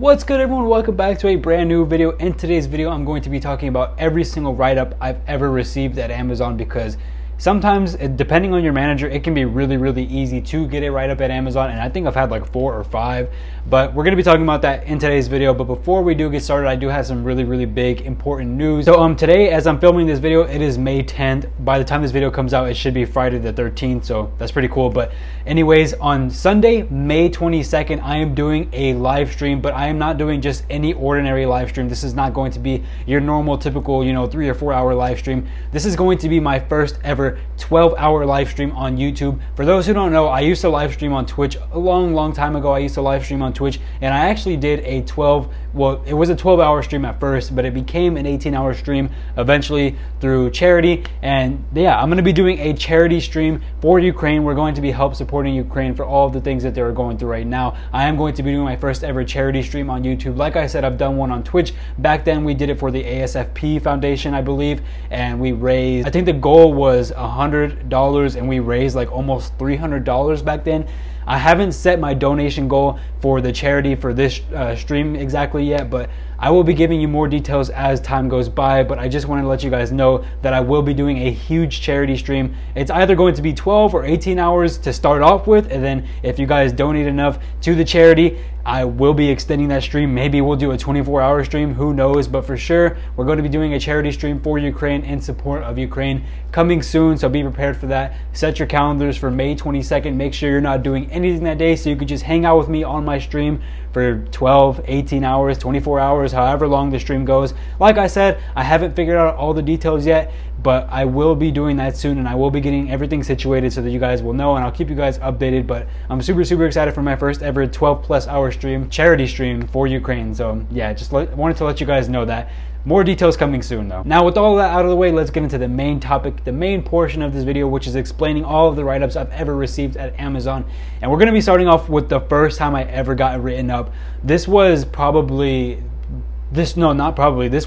What's good, everyone? Welcome back to a brand new video. In today's video, I'm going to be talking about every single write-up I've ever received at Amazon, because sometimes, depending on your manager, it can be really easy to get a write-up at Amazon, and I think I've had like 4 or 5, but we're going to be talking about that in today's video. But before we do get started, I do have some really big important news. So today, as I'm filming this video, it is May 10th. By the time this video comes out, it should be Friday the 13th, so that's pretty cool. But anyways, on Sunday, May 22nd, I am doing a live stream, but I am not doing just any ordinary live stream. This is not going to be your normal typical 3 or 4 hour live stream. This is going to be my first ever 12-hour live stream on YouTube. For those who don't know, I used to live stream on Twitch a long time ago. I used to live stream on Twitch, and I actually did a it was a 12-hour stream at first, but it became an 18-hour stream eventually through charity. And yeah, I'm going to be doing a charity stream for Ukraine. We're going to be help supporting Ukraine for all of the things that they're going through right now. I am going to be doing my first ever charity stream on YouTube. Like I said, I've done one on Twitch. Back then, we did it for the ASFP Foundation, I believe, and we raised, I think the goal was $100, and we raised like almost $300 back then. I haven't set my donation goal for the charity for this stream exactly yet, but I will be giving you more details as time goes by. But I just want to let you guys know that I will be doing a huge charity stream. It's either going to be 12 or 18 hours to start off with, and then if you guys donate enough to the charity, I will be extending that stream. Maybe we'll do a 24-hour stream, who knows, but for sure we're going to be doing a charity stream for Ukraine in support of Ukraine coming soon, so be prepared for that. Set your calendars for May 22nd. Make sure you're not doing anything that day, so you can just hang out with me on my stream for 12, 18 hours, 24 hours, however long the stream goes. Like I said, I haven't figured out all the details yet, but I will be doing that soon, and I will be getting everything situated so that you guys will know, and I'll keep you guys updated. But I'm super excited for my first ever 12+ hour stream, charity stream for Ukraine. So yeah, just wanted to let you guys know that. More details coming soon though. Now, with all that out of the way, let's get into the main topic, the main portion of this video, which is explaining all of the write-ups I've ever received at Amazon. And we're going to be starting off with the first time I ever got written up. This was this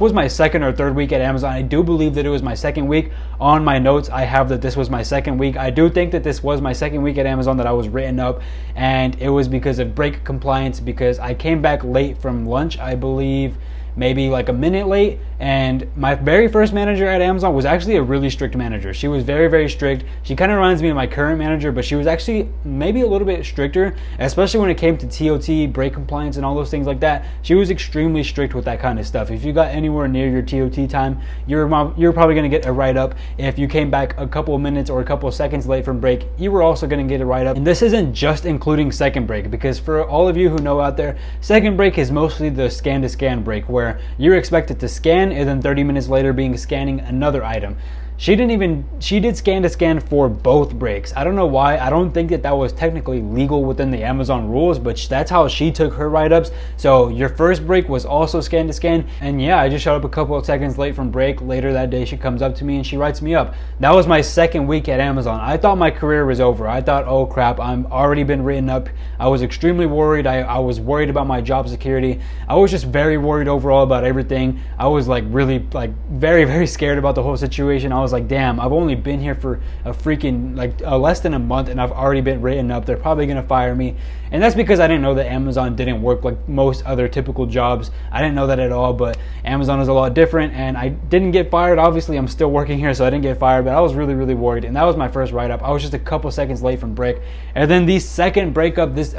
was my second or third week at Amazon. I do believe that it was my second week. On my notes, I have that this was my second week. I do think that this was my second week at Amazon that I was written up, and it was because of break compliance, because I came back late from lunch, I believe, maybe like a minute late. And my very first manager at Amazon was actually a really strict manager. She was very strict. She kind of reminds me of my current manager, but she was actually maybe a little bit stricter, especially when it came to TOT, break compliance, and all those things like that. She was extremely strict with that kind of stuff. If you got anywhere near your TOT time, you're probably going to get a write-up. If you came back a couple of minutes or a couple of seconds late from break, you were also going to get a write-up. And this isn't just including second break, because for all of you who know out there, second break is mostly the scan-to-scan break, where you're expected to scan and then 30 minutes later being scanning another item. She did scan to scan for both breaks. I don't know why. I don't think that was technically legal within the Amazon rules, but that's how she took her write-ups. So your first break was also scan to scan. And yeah, I just showed up a couple of seconds late from break. Later that day, she comes up to me and she writes me up. That was my second week at Amazon. I thought my career was over. I thought, oh crap, I'm already been written up. I was extremely worried. I was worried about my job security. I was just very worried overall about everything. I was very scared about the whole situation. I was like, damn, I've only been here for a freaking less than a month, and I've already been written up. They're probably gonna fire me. And that's because I didn't know that Amazon didn't work like most other typical jobs. I didn't know that at all, but Amazon is a lot different, and I didn't get fired. Obviously, I'm still working here, so I didn't get fired, but I was really worried. And that was my first write-up. I was just a couple seconds late from break. And then the second write-up, this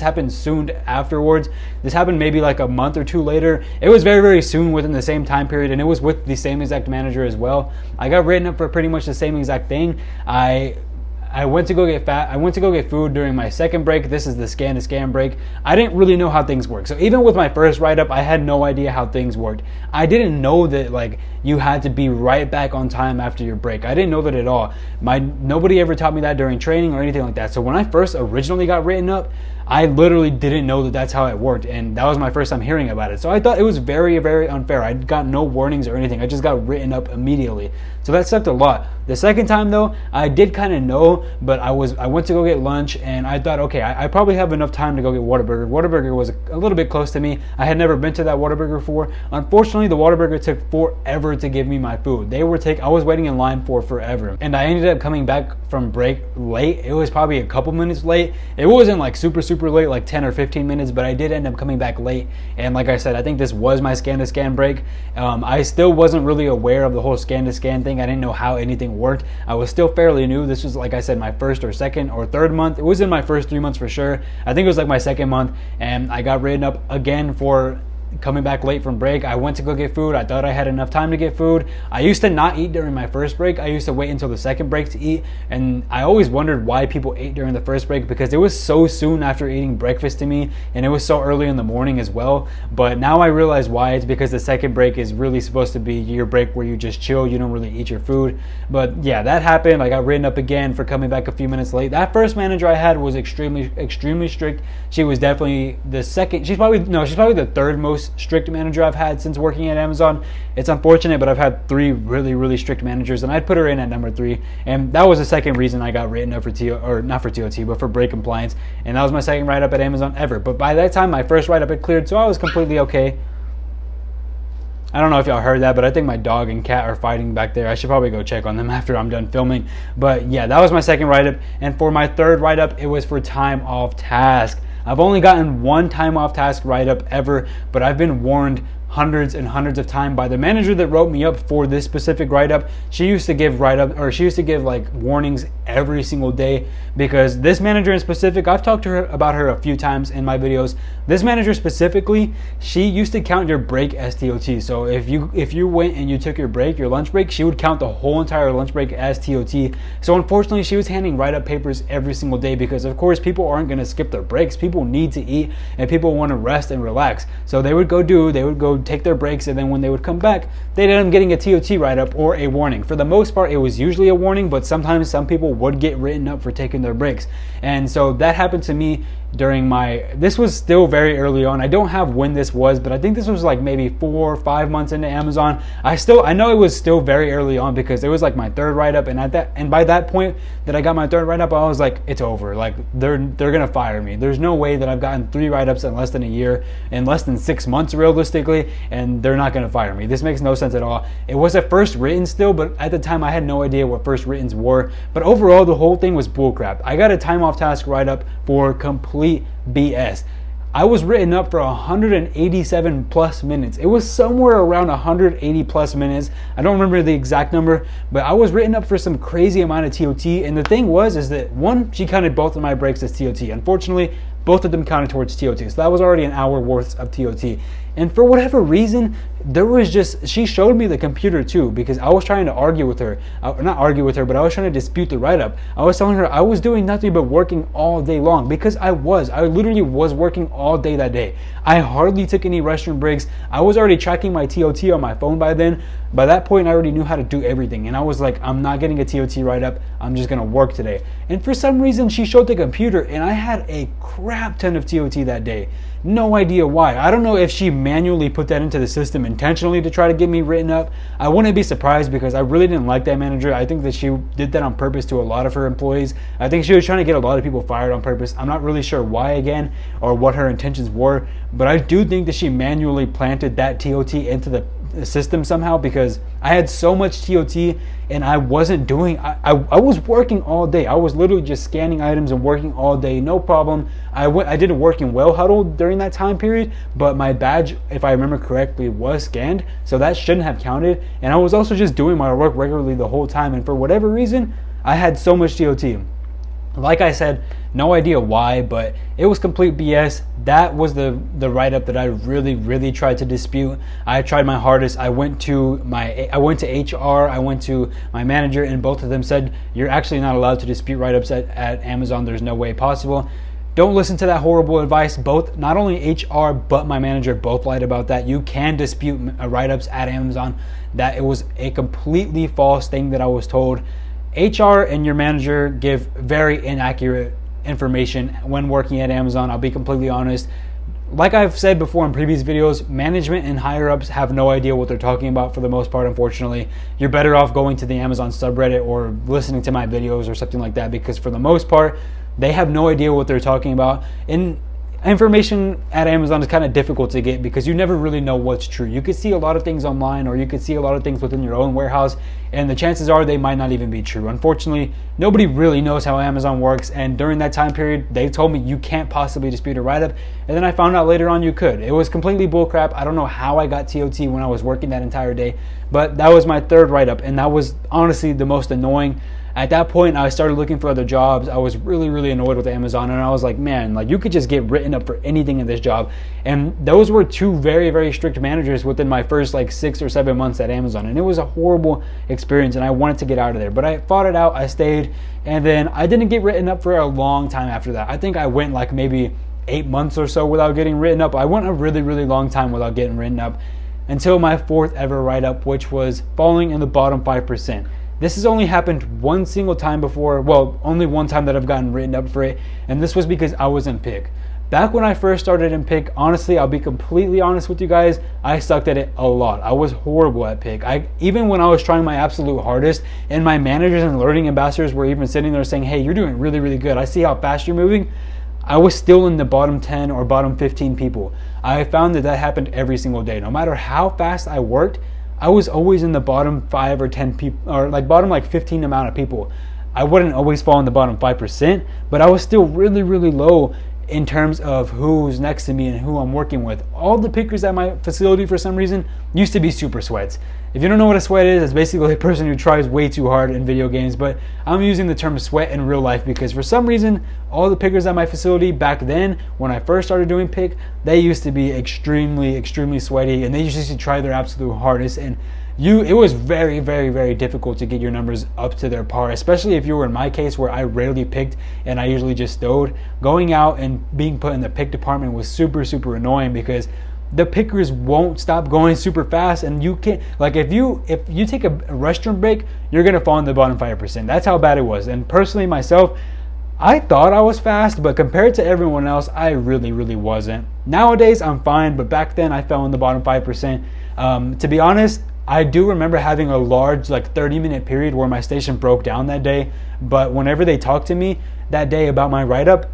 happened soon afterwards. This happened maybe like a month or two later. It was very soon within the same time period, and it was with the same exact manager as well. I got written up for pretty much the same exact thing. I went to go get food during my second break. This is the scan to scan break. I didn't really know how things work. So even with my first write-up, I had no idea how things worked. I didn't know that you had to be right back on time after your break. I didn't know that at all. Nobody ever taught me that during training or anything like that. So when I first originally got written up, I literally didn't know that that's how it worked, and that was my first time hearing about it. So I thought it was very unfair. I got no warnings or anything. I just got written up immediately. So that sucked a lot. The second time though, I did kind of know, but I went to go get lunch and I thought, okay, I probably have enough time to go get Whataburger. Whataburger was a little bit close to me. I had never been to that Whataburger before. Unfortunately, the Whataburger took forever to give me my food. I was waiting in line for forever. And I ended up coming back from break late. It was probably a couple minutes late. It wasn't like super late, like 10 or 15 minutes, but I did end up coming back late. And like I said, I think this was my scan to scan break. I still wasn't really aware of the whole scan to scan thing. I didn't know how anything worked. I was still fairly new. This was, like I said, my first or second or third month. It was in my first 3 months for sure. I think it was like my second month, and I got written up again for coming back late from break. I went to go get food. I thought I had enough time to get food. I used to not eat during my first break. I used to wait until the second break to eat, and I always wondered why people ate during the first break, because it was so soon after eating breakfast to me, and it was so early in the morning as well. But now I realize why. It's because the second break is really supposed to be your break where you just chill, you don't really eat your food. But yeah, that happened. I got written up again for coming back a few minutes late. That first manager I had was extremely strict. She was definitely the second, she's probably the third most strict manager I've had since working at Amazon. It's unfortunate, but I've had 3 really strict managers, and I'd put her in at number 3. And that was the second reason I got written up for not for TOT, but for break compliance. And that was my second write-up at Amazon ever. But by that time, my first write-up had cleared, so I was completely okay. I don't know if y'all heard that, but I think my dog and cat are fighting back there. I should probably go check on them after I'm done filming. But yeah, that was my second write-up. And for my third write-up, it was for time off task. I've only gotten one time off task write-up ever, but I've been warned hundreds and hundreds of times by the manager that wrote me up for this specific write-up. She used to give like warnings every single day, because this manager in specific, I've talked to her about her a few times in my videos. This manager specifically, she used to count your break as TOT. So if you went and you took your break, your lunch break, she would count the whole entire lunch break as TOT. So unfortunately, she was handing write-up papers every single day, because of course people aren't going to skip their breaks. People need to eat and people want to rest and relax. So they would go take their breaks, and then when they would come back, they'd end up getting a TOT write-up or a warning. For the most part, it was usually a warning, but sometimes some people would get written up for taking their breaks. And so that happened to me during this was still very early on. I don't have when this was, but I think this was like maybe 4 or 5 months into Amazon. I know it was still very early on, because it was like my third write-up, and by that point that I got my third write-up, I was like, it's over. Like they're gonna fire me. There's no way that I've gotten 3 write-ups in less than a year, in less than 6 months realistically, and they're not gonna fire me. This makes no sense at all. It was a first written still, but at the time I had no idea what first writtens were. But overall, the whole thing was bullcrap. I got a time off task write-up for complete BS. I was written up for 187 plus minutes. It was somewhere around 180 plus minutes. I don't remember the exact number, but I was written up for some crazy amount of TOT. And the thing is that one, she counted both of my breaks as TOT. Unfortunately, both of them counted towards TOT. So that was already an hour worth of TOT. And for whatever reason, she showed me the computer too, because I was trying to argue with her. Not argue with her, but I was trying to dispute the write-up. I was telling her I was doing nothing but working all day long, because I literally was working all day that day. I hardly took any restroom breaks. I was already tracking my TOT on my phone by then. By that point, I already knew how to do everything. And I was like, I'm not getting a TOT write-up. I'm just going to work today. And for some reason, she showed the computer, and I had a crap ton of TOT that day. No idea why. I don't know if she manually put that into the system intentionally to try to get me written up. I wouldn't be surprised, because I really didn't like that manager. I think that she did that on purpose to a lot of her employees. I think she was trying to get a lot of people fired on purpose. I'm not really sure why again, or what her intentions were, but I do think that she manually planted that TOT into the system somehow, because I had so much TOT and I wasn't doing, I was working all day. I was literally just scanning items and working all day, no problem. I did a working well huddle during that time period, but my badge, if I remember correctly, was scanned, so that shouldn't have counted. And I was also just doing my work regularly the whole time, and for whatever reason, I had so much TOT. Like I said, no idea why, but it was complete BS. That was the write-up that I really tried to dispute. I tried my hardest. I went to HR, I went to my manager, and both of them said, you're actually not allowed to dispute write-ups at Amazon. There's no way possible. Don't listen to that horrible advice. Both, not only HR, but my manager both lied about that. You can dispute write-ups at Amazon. That it was a completely false thing that I was told. HR and your manager give very inaccurate information when working at Amazon. I'll be completely honest. like I've said before in previous videos, management and higher ups have no idea what they're talking about for the most part, unfortunately. You're better off going to the Amazon subreddit or listening to my videos or something like that, because for the most part, they have no idea what they're talking about. And information at Amazon is kind of difficult to get because you never really know what's true. You could see a lot of things online, or you could see a lot of things within your own warehouse, and the chances are they might not even be true. Unfortunately, nobody really knows how Amazon works, and during that time period, they told me you can't possibly dispute a write-up, and then I found out later on you could. It was completely bullcrap. I don't know how I got TOT when I was working that entire day, but that was my third write-up, and that was honestly the most annoying. At that point, I started looking for other jobs. I was really, really annoyed with Amazon, and I was like, man, like you could just get written up for anything in this job. And those were two very, very strict managers within my first like 6 or 7 months at Amazon, and it was a horrible experience, and I wanted to get out of there. But I fought it out, I stayed, and then I didn't get written up for a long time after that. I think I went like maybe 8 months or so without getting written up. I went a really, really long time without getting written up until my fourth ever write-up, which was falling in the bottom 5%. This has only happened one single time before, well, only one time that I've gotten written up for it, and this was because I was in Pick. Back when I first started in Pick, honestly, I'll be completely honest with you guys, I sucked at it a lot. I was horrible at Pick. Even when I was trying my absolute hardest, and my managers and learning ambassadors were even sitting there saying, hey, you're doing really, really good. I see how fast you're moving. I was still in the bottom 10 or bottom 15 people. I found that happened every single day. No matter how fast I worked, I was always in the bottom 5 or 10 people, or like bottom like 15 amount of people. I wouldn't always fall in the bottom 5%, but I was still really, really low in terms of who's next to me and who I'm working with. All the pickers at my facility for some reason used to be super sweats. If you don't know what a sweat is, it's basically a person who tries way too hard in video games, but I'm using the term sweat in real life because for some reason, all the pickers at my facility back then, when I first started doing pick, they used to be extremely, extremely sweaty, and they used to try their absolute hardest, and it was very, very, very difficult to get your numbers up to their par, especially if you were in my case where I rarely picked and I usually just stowed. Going out and being put in the pick department was super, super annoying because the pickers won't stop going super fast, and you can't, like if you take a restroom break, you're gonna fall in the bottom 5%. That's how bad it was. And personally myself, I thought I was fast, but compared to everyone else, I really, really wasn't. Nowadays I'm fine, but back then I fell in the bottom 5%. To be honest, I do remember having a large like 30-minute period where my station broke down that day, but whenever they talked to me that day about my write-up,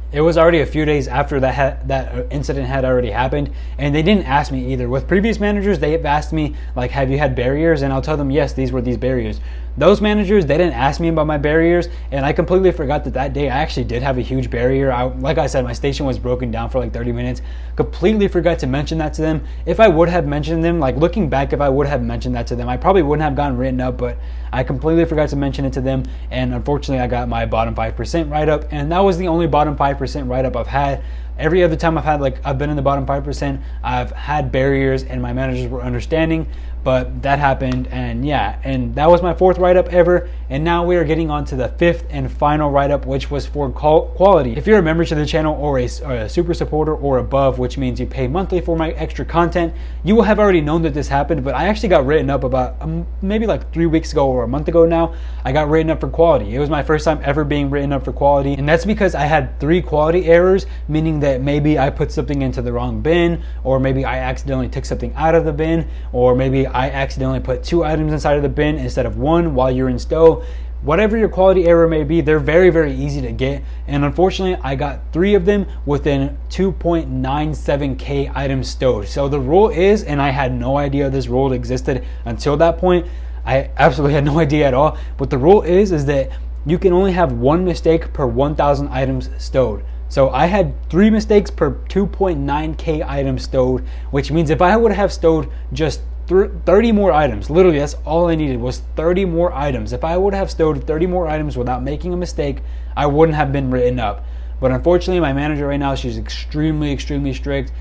it was already a few days after that incident had already happened, and they didn't ask me either. With previous managers, they've asked me, like, have you had barriers? And I'll tell them, yes, these were these barriers. Those managers, they didn't ask me about my barriers, and I completely forgot that day I actually did have a huge barrier. Like I said, my station was broken down for like 30 minutes. Completely forgot to mention that to them. If I would have mentioned them, like looking back, if I would have mentioned that to them, I probably wouldn't have gotten written up, but I completely forgot to mention it to them, and unfortunately I got my bottom 5% write-up, and that was the only bottom 5% write-up I've had. Every other time I've been in the bottom 5%, I've had barriers and my managers were understanding, but that happened, and yeah, and that was my fourth write-up ever. And now we are getting on to the fifth and final write-up, which was for quality. If you're a member to the channel or a super supporter or above, which means you pay monthly for my extra content, you will have already known that this happened, but I actually got written up about maybe like 3 weeks ago or a month ago now. I got written up for quality. It was my first time ever being written up for quality, and that's because I had 3 quality errors, meaning that maybe I put something into the wrong bin, or maybe I accidentally took something out of the bin, or maybe I accidentally put 2 items inside of the bin instead of 1 while you're in stow. Whatever your quality error may be, they're very, very easy to get, and unfortunately I got 3 of them within 2.97k items stowed. So the rule is, and I had no idea this rule existed until that point, I absolutely had no idea at all, but the rule is that you can only have 1 mistake per 1,000 items stowed. So I had 3 mistakes per 2.9k items stowed, which means if I would have stowed just 30 more items, literally that's all I needed was 30 more items. If I would have stowed 30 more items without making a mistake, I wouldn't have been written up. But unfortunately, my manager right now, she's extremely, extremely strict.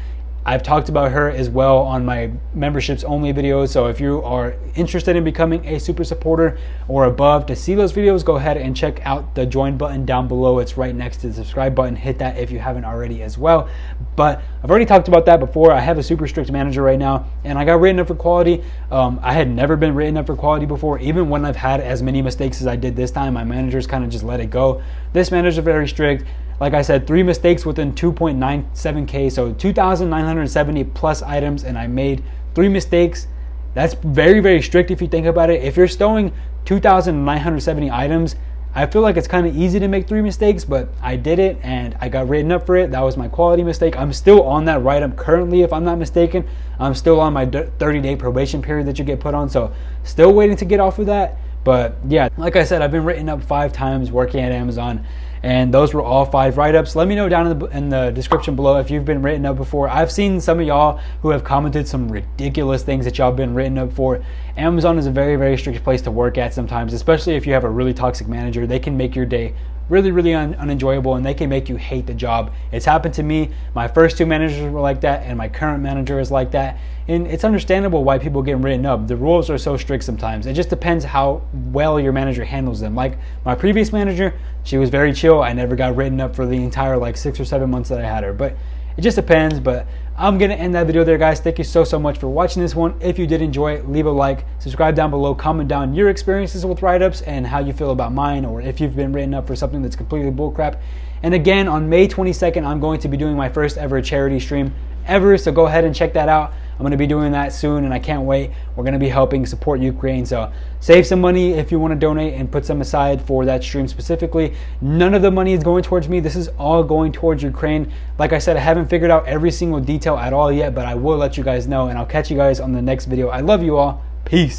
I've talked about her as well on my memberships only videos. So if you are interested in becoming a super supporter or above to see those videos, go ahead and check out the join button down below. It's right next to the subscribe button. Hit that if you haven't already as well. But I've already talked about that before. I have a super strict manager right now, and I got written up for quality. I had never been written up for quality before. Even when I've had as many mistakes as I did this time, my managers kind of just let it go. This manager is very strict. like I said, 3 mistakes within 2.97K, so 2,970 plus items, and I made 3 mistakes. That's very, very strict if you think about it. If you're stowing 2,970 items, I feel like it's kind of easy to make 3 mistakes, but I did it and I got written up for it. That was my quality mistake. I'm still on that write-up currently, if I'm not mistaken. I'm still on my 30-day probation period that you get put on, so still waiting to get off of that. But yeah, like I said, I've been written up 5 times working at Amazon, and those were all 5 write-ups. Let me know down in the description below if you've been written up before. I've seen some of y'all who have commented some ridiculous things that y'all been written up for. Amazon is a very, very strict place to work at sometimes, especially if you have a really toxic manager. They can make your day really, really unenjoyable, and they can make you hate the job. It's happened to me. My first 2 managers were like that, and my current manager is like that. And it's understandable why people get written up. The rules are so strict sometimes. It just depends how well your manager handles them. Like my previous manager, she was very chill. I never got written up for the entire 6 or 7 months that I had her. But it just depends. But I'm going to end that video there, guys. Thank you so much for watching this one. If you did enjoy it, leave a like, subscribe down below, comment down your experiences with write-ups and how you feel about mine, or if you've been written up for something that's completely bullcrap. And again, on May 22nd, I'm going to be doing my first ever charity stream ever, so go ahead and check that out. I'm going to be doing that soon, and I can't wait. We're going to be helping support Ukraine, so save some money if you want to donate and put some aside for that stream specifically. None of the money is going towards me. This is all going towards Ukraine. Like I said, I haven't figured out every single detail at all yet, but I will let you guys know, and I'll catch you guys on the next video. I love you all. Peace.